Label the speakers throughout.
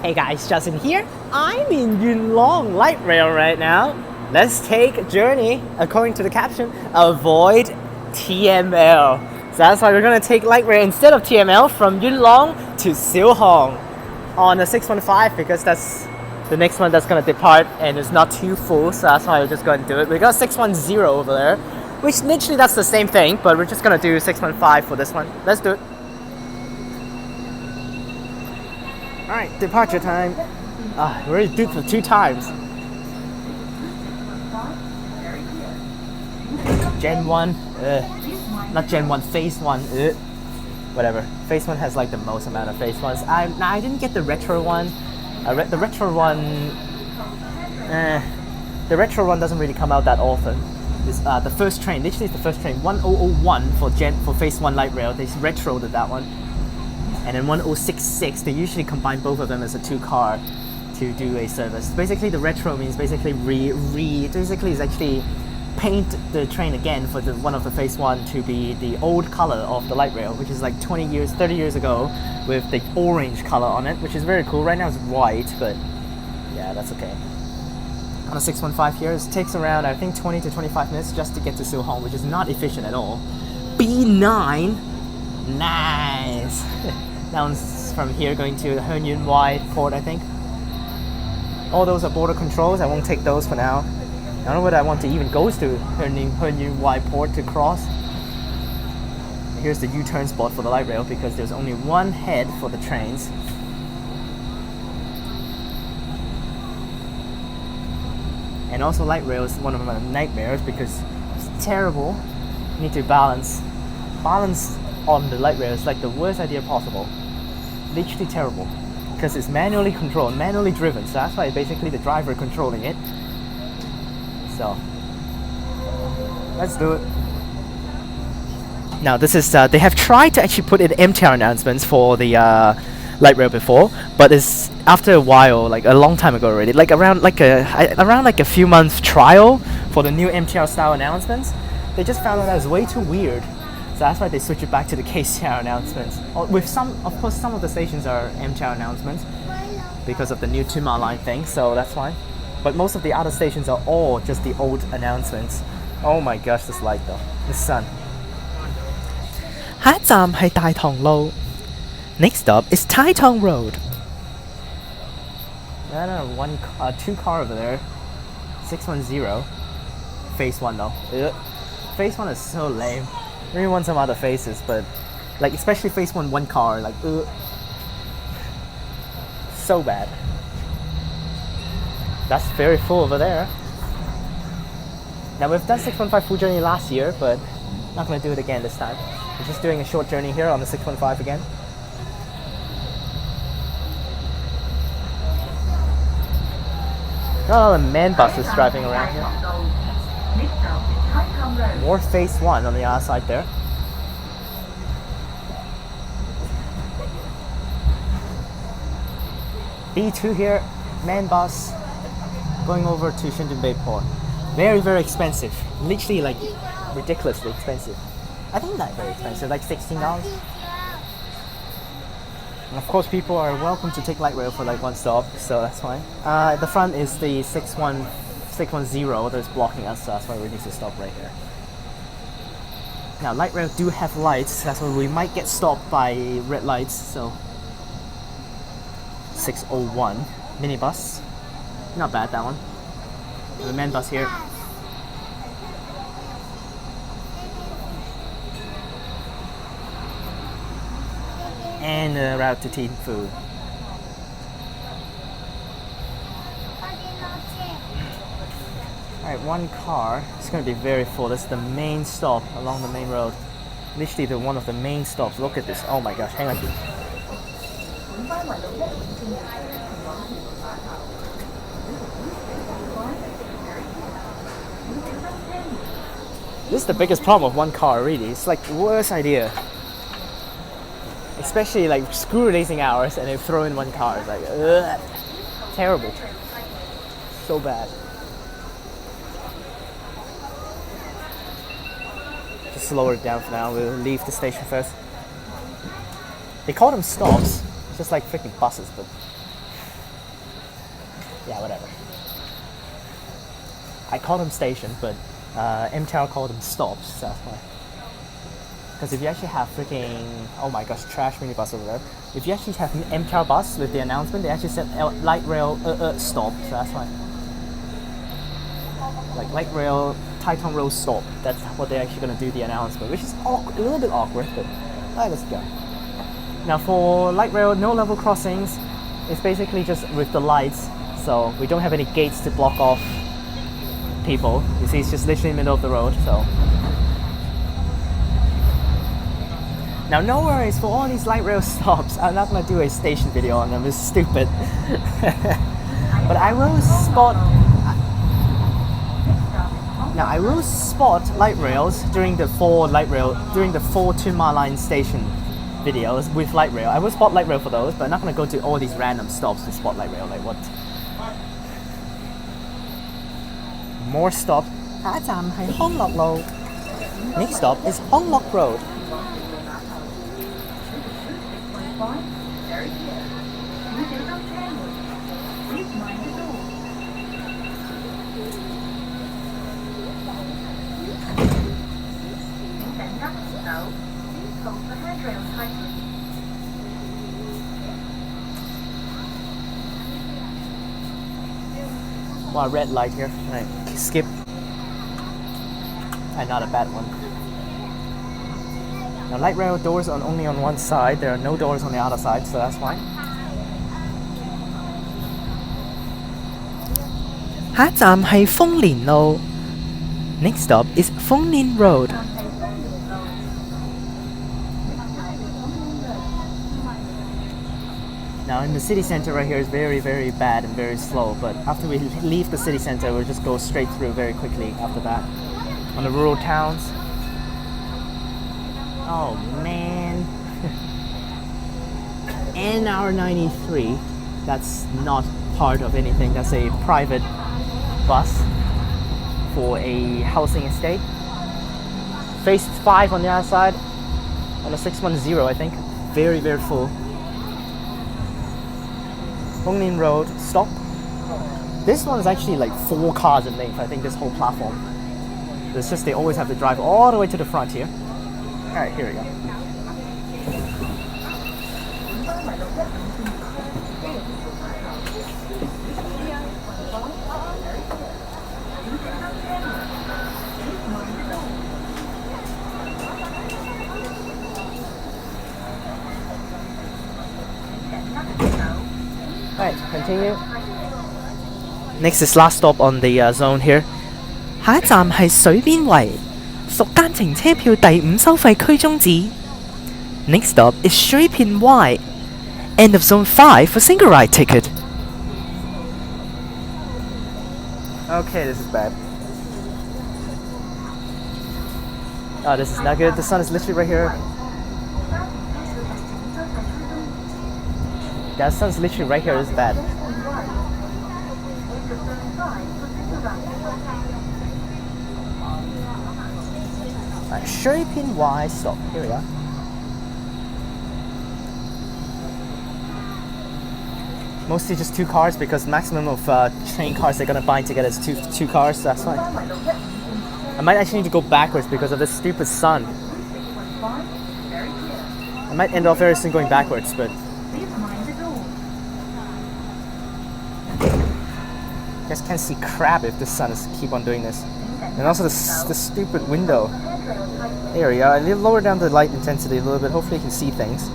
Speaker 1: Hey guys, Justin here. I'm in Yuen light rail right now. Let's take a journey, according to the caption, avoid TML. So that's why we're gonna take light rail instead of TML from Yuen to Silhong on the 615 because that's the next one that's gonna depart and it's not too full, so that's why we're just gonna do it. We got 610 over there, which literally that's the same thing, but we're just gonna do 615 for this one. Let's do it. Alright, departure time. We already did it 2 times. Gen 1, not Gen 1, Phase 1, whatever. Phase 1 has like the most amount of Phase 1s. I didn't get the retro one. The retro one doesn't really come out that often. It's the first train, literally it's the first train, 1001 for Phase 1 light rail. They retroed that one. And then 1066, they usually combine both of them as a 2-car to do a service. Basically, the retro means basically basically is actually paint the train again for one of the Phase 1 to be the old color of the light rail, which is like 20 years, 30 years ago with the orange color on it, which is very cool. Right now it's white, but yeah, that's okay. On a 615 here, it takes around, I think, 20 to 25 minutes just to get to Silhong, which is not efficient at all. B9, nice. That one's from here going to Yuen port, I think. All those are border controls. I won't take those for now. I don't know whether I want to even go to Yuen port to cross. Here's the U-turn spot for the light rail because there's only one head for the trains. And also light rail is one of my nightmares because it's terrible. You need to balance on the light rail is like the worst idea possible. Literally terrible because it's manually controlled, manually driven, so that's why basically the driver controlling it. So let's do it. Now this is they have tried to actually put in MTR announcements for the light rail before, but it's after a while, like a long time ago already, like around a few months trial for the new MTR style announcements. They just found out that it's way too weird. So that's why they switch it back to the KCR announcements. With of course, some of the stations are MTR announcements because of the new Tuen line thing, so that's fine. But most of the other stations are all just the old announcements. Oh my gosh, this light though, the sun. 下一站係大棠路. Next stop is Tai Tong Road. I don't know, 2-car over there. 610. Phase 1 though. Phase 1 is so lame. Really want some other phases, but like especially Phase 1 car, like so bad. That's very full over there. Now we've done 615 full journey last year, but not gonna do it again this time. We're just doing a short journey here on the 615 again. Got a lot of man buses driving around here. More Phase 1 on the other side there. B2 here, man bus going over to Shenzhen Bay Port. Very, very expensive. Literally like ridiculously expensive. I think not very expensive, like $16. And of course people are welcome to take light rail for like one stop, so that's fine. At the front is the 610 that's blocking us, so that's why we need to stop right here. Now light rail do have lights, that's why we might get stopped by red lights, so 601 minibus, not bad that one. The man bus here. And the route to Teen Food. Alright, one car. It's going to be very full. This is the main stop along the main road. Literally one of the main stops. Look at this. Oh my gosh, hang on. This is the biggest problem of one car, really. It's like the worst idea. Especially like screw racing hours and they throw in one car. It's like, ugh, terrible. So bad. Just slow it down for now. We'll leave the station first. They call them stops, just like freaking buses, but Yeah, whatever. I call them stations, but MTR call them stops, so that's why. Because if you actually have freaking, oh my gosh, trash minibus over there. If you actually have an MTR bus with the announcement, they actually said light rail stop, so that's why. Like light rail, Taitung Road stop. That's what they're actually going to do the announcement, which is a little bit awkward, but alright, let's go. Now for light rail, no level crossings, it's basically just with the lights, so we don't have any gates to block off people. You see, it's just literally in the middle of the road, so. Now no worries, for all these light rail stops, I'm not going to do a station video on them, it's stupid. But I will spot... Now I will spot light rails during the 4 Tuen Ma line station videos with light rail. I will spot light rail for those, but I'm not going to go to all these random stops to spot light rail, like what? More stops. 下一站係康樂路. Next stop is Hong Lok Road. Wow, red light here. Right, skip. And not a bad one. Now light rail doors are only on one side. There are no doors on the other side, so that's fine. 下一站係豐年路. Next stop is Phong Ninh Road. Now in the city center right here is very, very bad and very slow, but after we leave the city center, we'll just go straight through very quickly after that. On the rural towns. Oh man. NR93, that's not part of anything, that's a private bus for a housing estate. Phase 5 on the other side, on the 610 I think, very, very full. Phong Ninh Road, stop. This one is actually like 4 cars in length, I think, this whole platform. It's just they always have to drive all the way to the front here. Alright, here we go. Alright, continue. Next is last stop on the zone here. 下一站係水邊圍，屬單程車票第5收費區終止. Next stop is Shui Pin Y. End of zone 5 for single ride ticket. Okay, this is bad. Oh, this is not good. The sun is literally right here. Yeah, the sun's literally right here. This is bad. Alright, Shui Pin Y stop. Here we go. Mostly just 2 cars because maximum of train cars they're gonna bind together is two cars, so that's fine. I might actually need to go backwards because of this stupid sun. I might end off very soon going backwards, but I guess can't see crap if the sun is keep on doing this. And also the stupid window. There we go. I lower down the light intensity a little bit. Hopefully you can see things.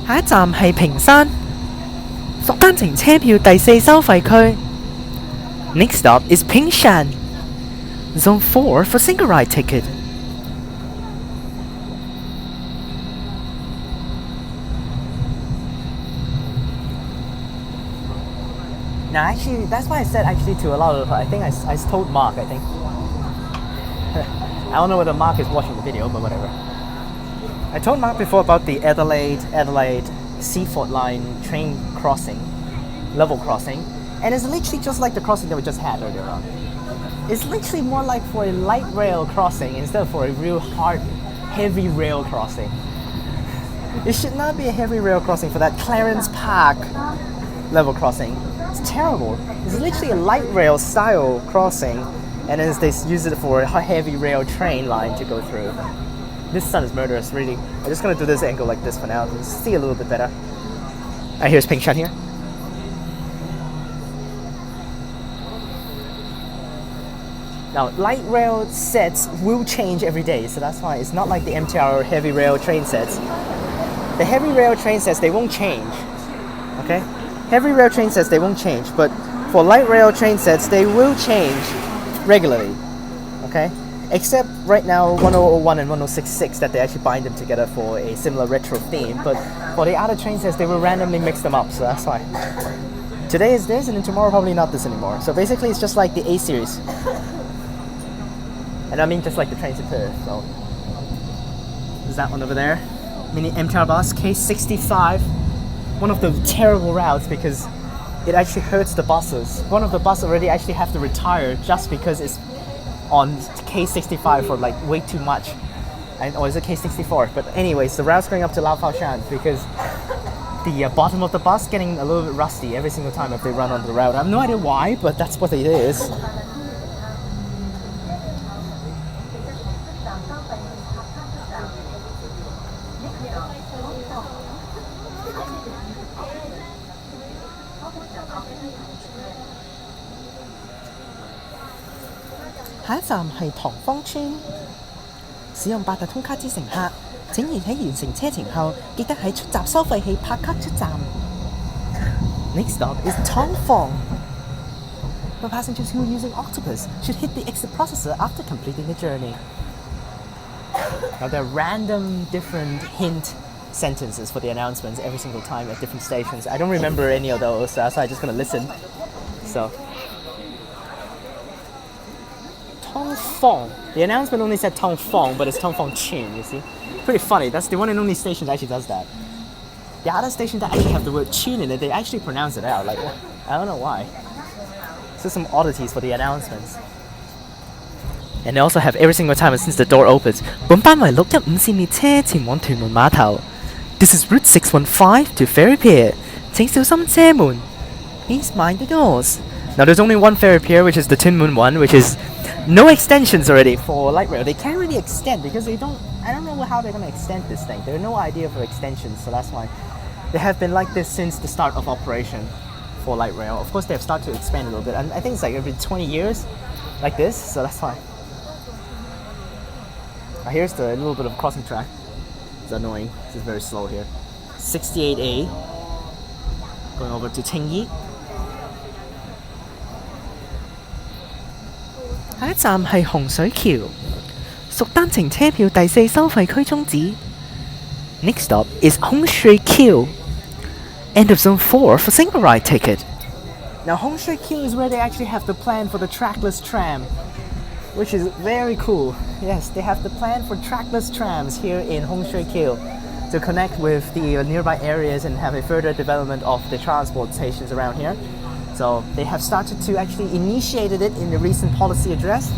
Speaker 1: Next stop is平山，屬單程車票第4收費區. Next stop is Pingshan, Zone 4 for single ride ticket. Now actually, that's why I said actually to a lot of, I think I told Mark, I think. I don't know whether Mark is watching the video, but whatever. I told Mark before about the Adelaide Seaford line train crossing, level crossing. And it's literally just like the crossing that we just had earlier on. It's literally more like for a light rail crossing instead of for a real hard, heavy rail crossing. It should not be a heavy rail crossing for that Clarence Park level crossing. It's terrible. It's literally a light rail style crossing, and then they use it for a heavy rail train line to go through. This sun is murderous, really. I'm just gonna do this angle like this for now to see a little bit better. Alright, here's Ping Shan here. Now, light rail sets will change every day, so that's why it's not like the MTR or heavy rail train sets. The heavy rail train sets, they won't change, okay? Heavy rail train sets, they won't change, but for light rail train sets, they will change regularly, okay? Except right now, 1001 and 1066, that they actually bind them together for a similar retro theme, but for the other train sets, they will randomly mix them up, so that's why. Today is this, and then tomorrow probably not this anymore. So basically, it's just like the A series. And I mean just like the trains in Perth, so. There's that one over there. Mini MTR bus, K65. One of the terrible routes because it actually hurts the buses. One of the buses already actually have to retire just because it's on K65 for like way too much. Or is it K64? But anyways, the route's going up to Lao Fao Shan because the bottom of the bus getting a little bit rusty every single time if they run on the route. I have no idea why, but that's what it is.下一站係塘坊村。使用八達通卡之乘客，請宜喺完成車程後，記得喺出閘收費器拍卡出站。Next stop is Tong Fong. For passengers who are using Octopus, should hit the exit processor after completing the journey. Now there are random different hint sentences for the announcements every single time at different stations. I don't remember any of those, so I'm just gonna listen. So. Tong Fong. The announcement only said Tong Fong, but it's Tong Fong Chin, you see? Pretty funny. That's the one and only station that actually does that. The other stations that actually have the word tune in it, they actually pronounce it out. Like, I don't know why. So some oddities for the announcements. And they also have every single time since the door opens. 本班為615線列車前往屯門碼頭. This is Route 615 to Ferry Pier. 請小心車門. Please mind the doors. Now there's only one Ferry Pier, which is the Tuen one, which is no extensions already for light rail. They can't really extend because I don't know how they're going to extend this thing. There's no idea for extensions, so that's why they have been like this since the start of operation for light rail. Of course, they have started to expand a little bit, and I think it's like every 20 years like this, so that's why. Here's the little bit of crossing track. It's annoying. This is very slow here. 68A going over to Tingyi. 下一站係洪水橋，屬單程車票第4收費區終止。Next stop is Hongshui Q. End of Zone 4 for single ride ticket. Now Hongshui Q is where they actually have the plan for the trackless tram, which is very cool. Yes, they have the plan for trackless trams here in Hongshui Q to connect with the nearby areas and have a further development of the transport stations around here. So they have started to actually initiated it in the recent policy address,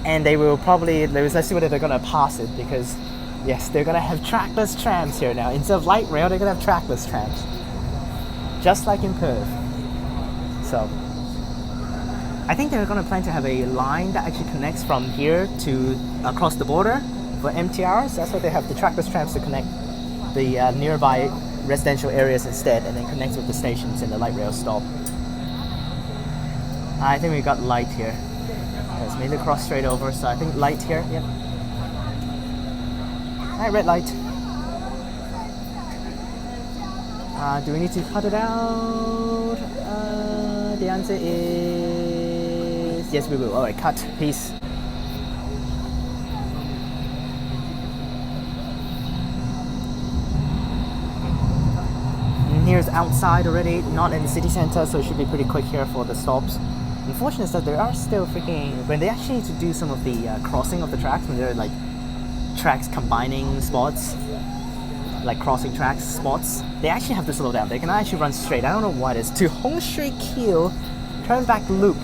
Speaker 1: and they will probably, let's see whether they're going to pass it, because yes, they're going to have trackless trams here now. Instead of light rail, they're going to have trackless trams, just like in Perth. So I think they're going to plan to have a line that actually connects from here to across the border for MTRs. That's why they have the trackless trams to connect the nearby residential areas instead, and then connect with the stations in the light rail stop. I think we got light here. Let's maybe cross straight over, so I think light here, yep. Alright, red light. Do we need to cut it out? The answer is yes, we will. Alright, cut. Peace. And here's outside already, not in the city center, so it should be pretty quick here for the stops. Unfortunate is that there are still freaking, when they actually need to do some of the crossing of the tracks, when there are like tracks combining spots, like crossing tracks spots, they actually have to slow down. They cannot actually run straight. I don't know why it is. To Hong Shui Kiel, turn back loop.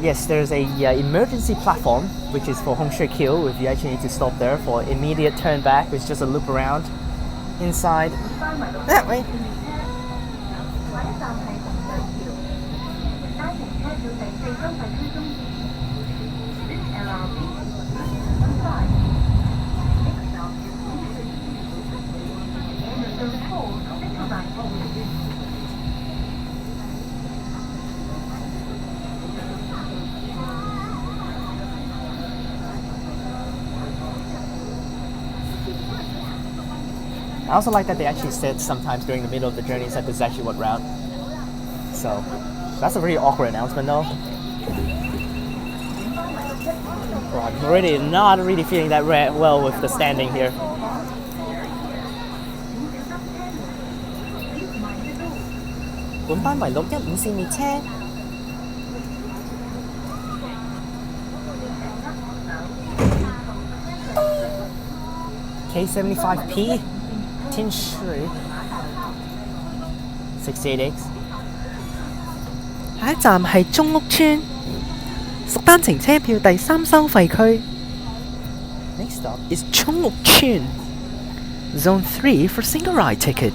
Speaker 1: Yes, there's a emergency platform, which is for Hong Shui Kiel, if you actually need to stop there for immediate turn back, which is just a loop around inside that way. I also like that they actually said sometimes during the middle of the journey that this is actually what route. So that's a really awkward announcement though. Oh, I'm already not really feeling that well with the standing here.本班為615線列車。K75P 天水 68X。下一站係中屋村，屬單程車票第3收費區。Next stop is 中屋村 Zone 3 for single ride ticket.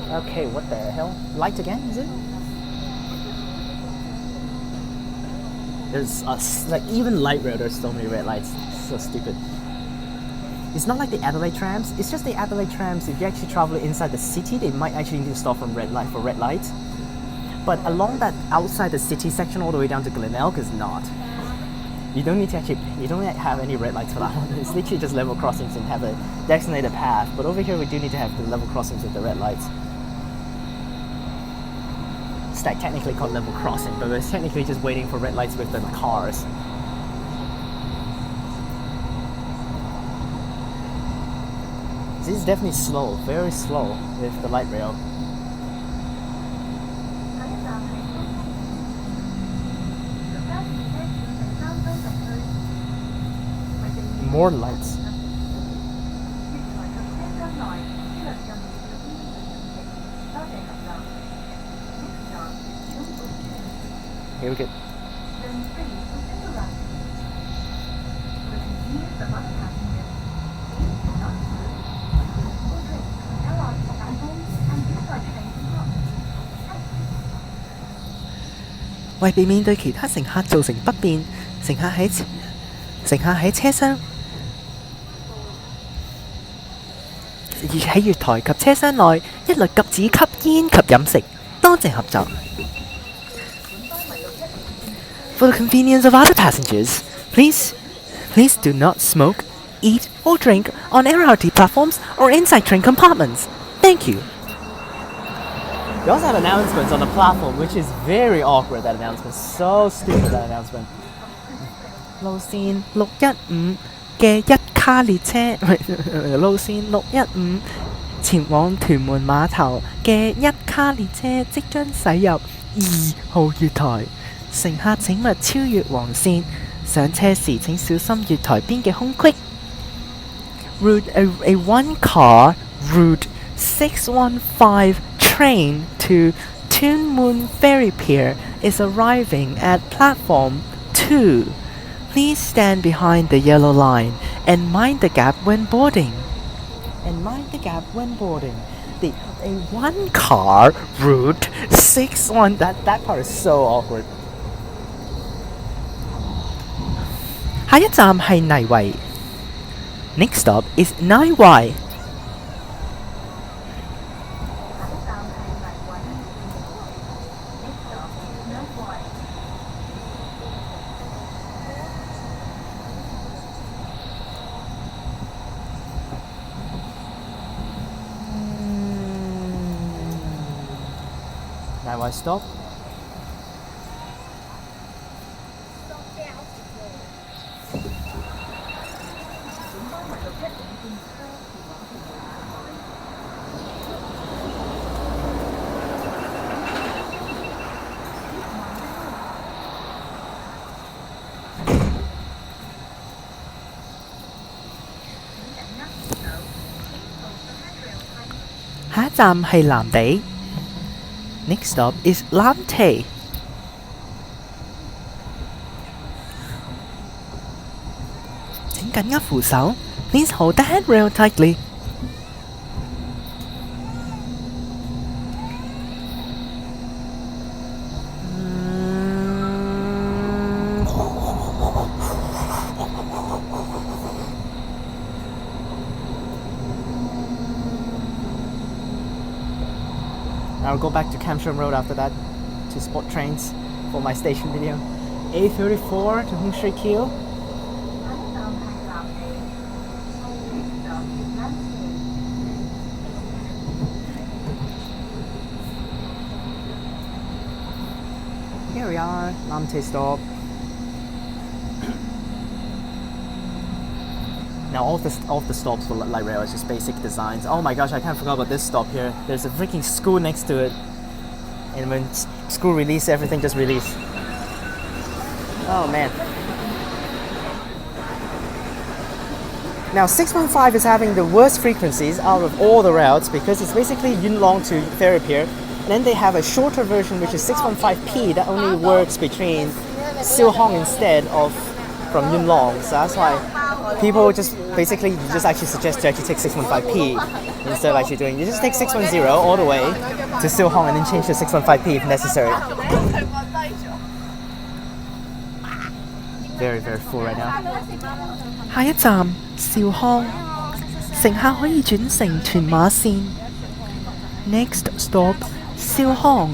Speaker 1: Okay, what the hell? Light again, is it? There's like even light rail, there's so many red lights. It's so stupid. It's not like the Adelaide trams. It's just the Adelaide trams. If you actually travel inside the city, they might actually need to stop from red light for red lights. But along that outside the city section all the way down to Glenelg is not. You don't need to actually, you don't have any red lights for that one. It's literally just level crossings and have a designated path. But over here we do need to have the level crossings with the red lights. It's like technically called level crossing, but we're technically just waiting for red lights with the cars. This is definitely slow, very slow with the light rail. More lights. Here we go. Vì 避免對其他乘客造成不便，乘客喺車廂而喺月台及車廂內一律禁止吸煙及飲食。多謝合作。For the convenience of other passengers, please do not smoke, eat, or drink on LRT platforms or inside train compartments. Thank you. They also have announcements on the platform, which is very awkward, that announcement. So stupid, that announcement. 路線615嘅1卡列車，路線615前往屯門碼頭嘅1卡列車即將駛入2號月台。乘客請勿超越黃線，上車時請小心月台邊嘅空隙。A one-car Route 615 train to Tuen Ferry Pier is arriving at platform 2. Please stand behind the yellow line and mind the gap when boarding. A one-car Route 61. That part is so awkward. 下一站係泥圍。Next stop is 泥圍。泥圍 stop。站係藍地。Next stop is 藍地。請緊握扶手。Please hold the handrail tightly. I'll go back to Camsham Road after that to spot trains for my station video. A34 to Hung Shui Kiel. Here we are, Namte stop. Now all of the stops for light rail is just basic designs. Oh my gosh, I can't forget about this stop here. There's a freaking school next to it. And when school release, everything just release. Oh man. Now 615 is having the worst frequencies out of all the routes because it's basically Yuen Long to Ferry Pier. And then they have a shorter version which is 615P that only works between Siu Hong instead of from Yuen Long. So that's why people just basically actually suggest to actually take 615P instead of actually doing. You just take 610 all the way to Siu Hong and then change to 615P if necessary. Very full right now. 下一站兆康，乘客可以轉乘屯馬線。Next stop, 兆康.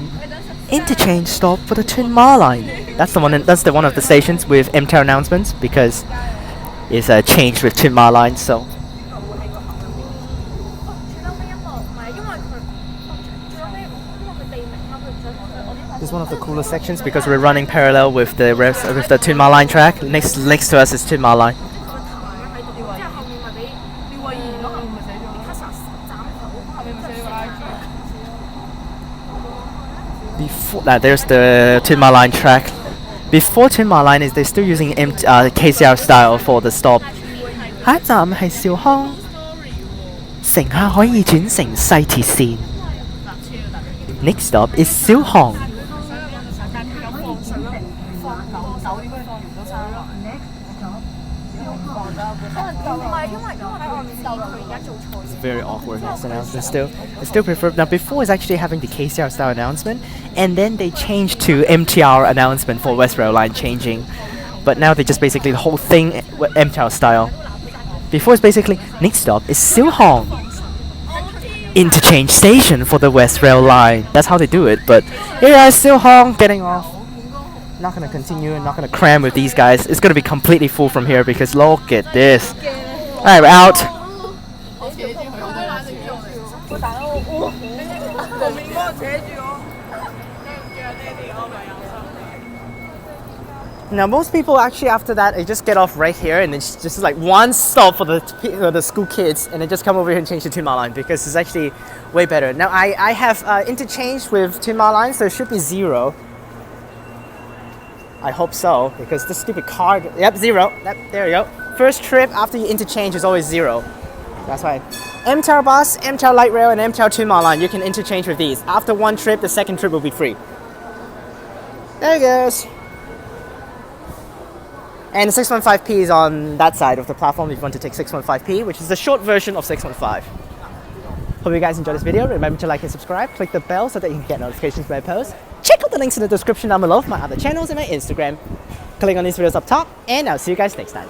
Speaker 1: Interchange stop for the Tuen line. That's the one of the stations with MTR announcements because it's changed with Tuen line. So this is one of the coolest sections because we're running parallel with the Tuen line track. Next to us is Tuen line. Before that, there's the Tuen line track. Before Tuen line is they're still using KCR style for the stop. 下一站係兆康，乘客可以轉乘西鐵線。Next stop is 兆康。It's very awkward this announcement still. It's still preferred. Now before is actually having the KCR style announcement and then they changed to MTR announcement for West Rail Line changing. But now they just basically the whole thing MTR style. Before it's basically next stop is Siu Hong. Interchange station for the West Rail Line. That's how they do it. But here is Siu Hong getting off. Not gonna continue, not gonna cram with these guys. It's gonna be completely full from here because look at this. Alright, we're out. Now most people actually after that they just get off right here and it's just like one stop for the school kids and then just come over here and change the Tuen line because it's actually way better. Now I have interchanged with Tuen line, so it should be 0. I hope so because this stupid car. Yep, 0. Yep, there you go. First trip after you interchange is always 0. That's why MTR bus, MTR light rail, and MTR Tuen line you can interchange with these. After one trip, the second trip will be free. There it goes. And 615P is on that side of the platform if you want to take 615P, which is the short version of 615. Hope you guys enjoyed this video. Remember to like and subscribe. Click the bell so that you can get notifications when I post. Check out the links in the description down below for my other channels and my Instagram. Click on these videos up top, and I'll see you guys next time.